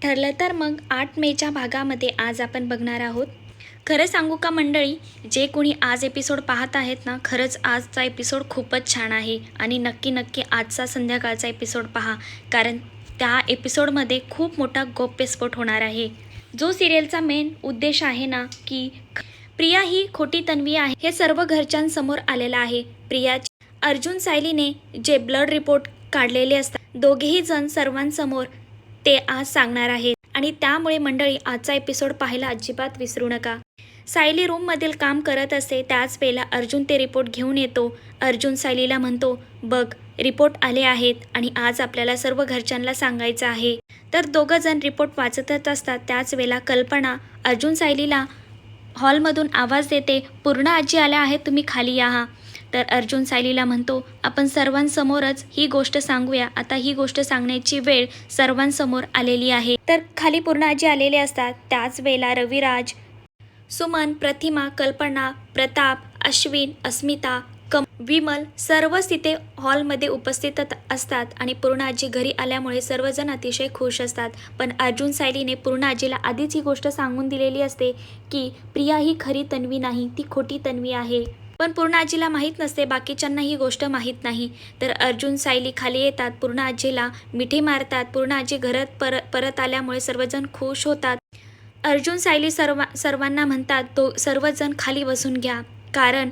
ठरलं तर मग 8 मेच्या भागामध्ये आज आपण बघणार आहोत. खरं सांगू का मंडळी, जे कोणी आज एपिसोड पाहत आहेत ना, खरंच आजचा एपिसोड खूपच छान आहे आणि नक्की आजचा संध्याकाळचा एपिसोड पहा, कारण त्या एपिसोडमध्ये खूप मोठा गौप्यस्फोट होणार आहे. जो सिरियलचा मेन उद्देश आहे ना, की प्रिया ही खोटी तन्वी आहे, हे सर्व घरच्यांसमोर आलेलं आहे. प्रियाची अर्जुन सायलीने जे ब्लड रिपोर्ट काढलेले असतात, दोघेही जण सर्वांसमोर ते आज सांगणार आहेत आणि त्यामुळे मंडळी आजचा एपिसोड पाहायला अजिबात विसरू नका. सायली रूममधील काम करत असते, त्याच वेळेला अर्जुन ते रिपोर्ट घेऊन येतो. अर्जुन सायलीला म्हणतो, बघ रिपोर्ट आले आहेत आणि आज आपल्याला सर्व घरच्यांना सांगायचं आहे. तर दोघं जण रिपोर्ट वाचतच असतात. त्याच वेळेला कल्पना अर्जुन सायलीला हॉलमधून आवाज देते, पूर्ण आजी आल्या आहेत, तुम्ही खाली या. तर अर्जुन सायलीला म्हणतो, आपण सर्वांसमोरच ही गोष्ट सांगूया. आता ही गोष्ट सांगण्याची वेळ सर्वांसमोर आलेली आहे. तर खाली पूर्ण आजी आलेले असतात. त्याच वेळेला रविराज, सुमन, प्रतिमा, कल्पना, प्रताप, अश्विन, अस्मिता, विमल सर्वच तिथे हॉलमध्ये उपस्थित असतात आणि पूर्ण आजी घरी आल्यामुळे सर्वजण अतिशय खुश असतात. पण अर्जुन सायलीने पूर्ण आजीला आधीच ही गोष्ट सांगून दिलेली असते की प्रिया ही खरी तन्वी नाही, ती खोटी तन्वी आहे. पण पूर्ण आजीला माहीत नसते, बाकीच्यांना ही गोष्ट माहीत नाही. तर अर्जुन सायली खाली येतात, पूर्ण आजीला मिठी मारतात. पूर्ण आजी घरात परत आल्यामुळे सर्वजण खुश होतात. अर्जुन सायली सर्वांना म्हणतात, तो सर्वजण खाली बसून घ्या, कारण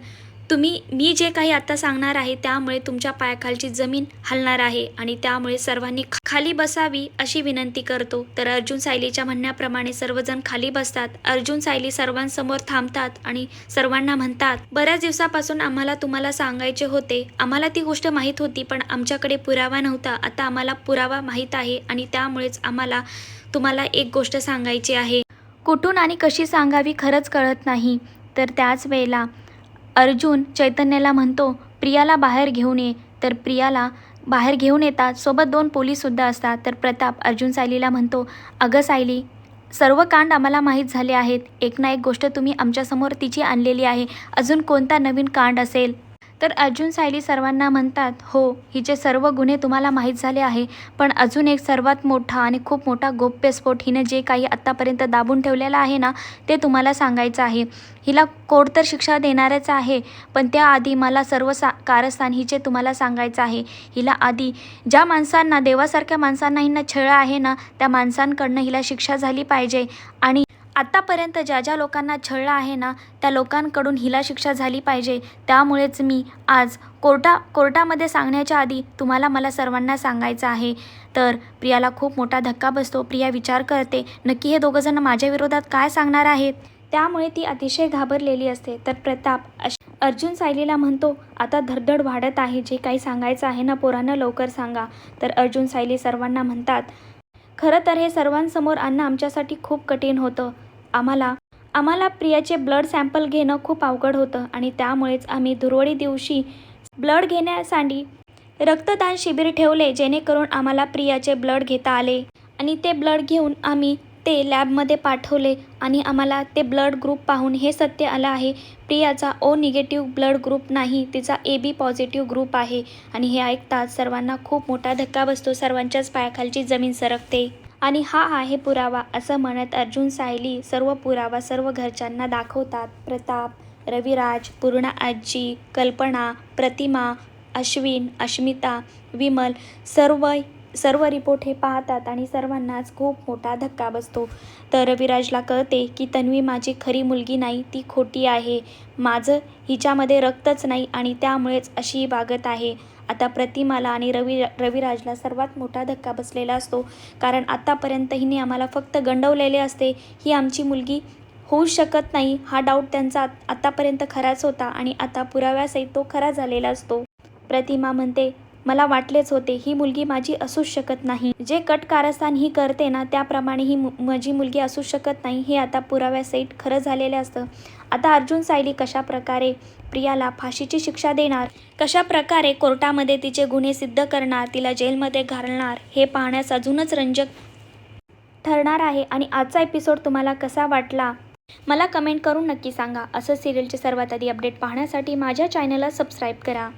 मी जे काही आता सांगणार आहे त्यामुळे तुमच्या पायाखालची जमीन हलणार आहे आणि त्यामुळे सर्वांनी खाली बसावी अशी विनंती करतो. तर अर्जुन सायलीच्या म्हणण्याप्रमाणे सर्वजण खाली बसतात. अर्जुन सायली सर्वांसमोर थांबतात आणि सर्वांना म्हणतात, बऱ्याच दिवसापासून आम्हाला तुम्हाला सांगायचे होते. आम्हाला ती गोष्ट माहीत होती, पण आमच्याकडे पुरावा नव्हता. आता आम्हाला पुरावा माहीत आहे आणि त्यामुळेच आम्हाला तुम्हाला एक गोष्ट सांगायची आहे. कुठून आणि कशी सांगावी खरंच कळत नाही. तर त्याच वेळेला अर्जुन चैतन्याला म्हणतो, प्रियाला बाहेर घेऊन ये. तर प्रियाला बाहेर घेऊन येतात. सोबत 2 पोलीससुद्धा असतात. तर प्रताप अर्जुन सायलीला म्हणतो, अगं सायली, सर्व कांड आम्हाला माहीत झाले आहेत. एक ना एक गोष्ट तुम्ही आमच्यासमोर तिची आणलेली आहे. अजून कोणता नवीन कांड असेल? तर अर्जुन सायली सर्वांना म्हणतात, हो, हिचे सर्व गुन्हे तुम्हाला माहीत झाले आहे, पण अजून एक सर्वात मोठा आणि खूप मोठा गौप्यस्फोट हिने जे काही आत्तापर्यंत दाबून ठेवलेला आहे ना, ते तुम्हाला सांगायचं आहे. हिला कोर्ट तर शिक्षा देणारच आहे, पण त्याआधी मला सर्व कारस्थान हिचे तुम्हाला सांगायचं आहे. हिला आधी ज्या माणसांना, देवासारख्या माणसांना हिनं छळलं आहे ना, त्या माणसांकडनं हिला शिक्षा झाली पाहिजे आणि आत्तापर्यंत ज्या ज्या लोकांना छळलं आहे ना, त्या लोकांकडून हिला शिक्षा झाली पाहिजे. त्यामुळेच मी आज कोर्टामध्ये सांगण्याच्या आधी मला सर्वांना सांगायचं आहे. तर प्रियाला खूप मोठा धक्का बसतो. प्रिया विचार करते, नक्की हे दोघंजण माझ्या विरोधात काय सांगणार आहेत. त्यामुळे ती अतिशय घाबरलेली असते. तर प्रताप अर्जुन सायलीला म्हणतो, आता धडधड वाढत आहे, जे काही सांगायचं आहे ना पोरांना लवकर सांगा. तर अर्जुन सायली सर्वांना म्हणतात, खरं तर हे सर्वांसमोर आणणं आमच्यासाठी खूप कठीण होतं. आम्हाला प्रियाचे ब्लड सॅम्पल घेणं खूप अवघड होतं आणि त्यामुळेच आम्ही धुळवडी दिवशी ब्लड घेण्यासाठी रक्तदान शिबिर ठेवले, जेणेकरून आम्हाला प्रियाचे ब्लड घेता आले आणि ते ब्लड घेऊन आम्ही ते लॅबमध्ये पाठवले आणि आम्हाला ते ब्लड ग्रुप पाहून हे सत्य आलं आहे, प्रियाचा ओ निगेटिव्ह ब्लड ग्रुप नाही, तिचा AB पॉझिटिव्ह ग्रुप आहे. आणि हे ऐकताच सर्वांना खूप मोठा धक्का बसतो. सर्वांच्याच पायाखालची जमीन सरकते आणि हा आहे पुरावा असं म्हणत अर्जुन सायली सर्व पुरावा सर्व घरच्यांना दाखवतात. प्रताप, रविराज, पूर्ण आजी, कल्पना, प्रतिमा, अश्विन, अस्मिता, विमल सर्व रिपोर्ट हे पाहतात आणि सर्वांनाच खूप मोठा धक्का बसतो. तर रविराजला कळते की तन्वी माझी खरी मुलगी नाही, ती खोटी आहे. माझं हिच्यामध्ये रक्तच नाही आणि त्यामुळेच अशी ही वागत आहे. आता प्रतिमाला आणि रविराजला सर्वात मोठा धक्का बसलेला असतो, कारण आत्तापर्यंत हिने आम्हाला फक्त गंडवलेले असते. ही आमची मुलगी होऊच शकत नाही हा डाऊट त्यांचा आत्तापर्यंत खराच होता आणि आता पुराव्यासहित तो खरा झालेला असतो. प्रतिमा म्हणते, मला वाटलेच होते, ही मुलगी माझी असूच शकत नाही. जे कट कारस्थान ही करते ना, त्याप्रमाणे ही माझी मुलगी असूच शकत नाही, हे आता पुराव्यासहित खरं झालेलं असतं. आता अर्जुन सायली कशा प्रकारे प्रियाला फाशीची शिक्षा देणार, कशा प्रकारे कोर्टामध्ये तिचे गुन्हे सिद्ध करणार, तिला जेलमध्ये घालणार, हे पाहण्यास अजूनच रंजक ठरणार आहे. आणि आजचा एपिसोड तुम्हाला कसा वाटला मला कमेंट करून नक्की सांगा. असं सिरियलचे सर्वात आधी अपडेट पाहण्यासाठी माझ्या चॅनलला सबस्क्राईब करा.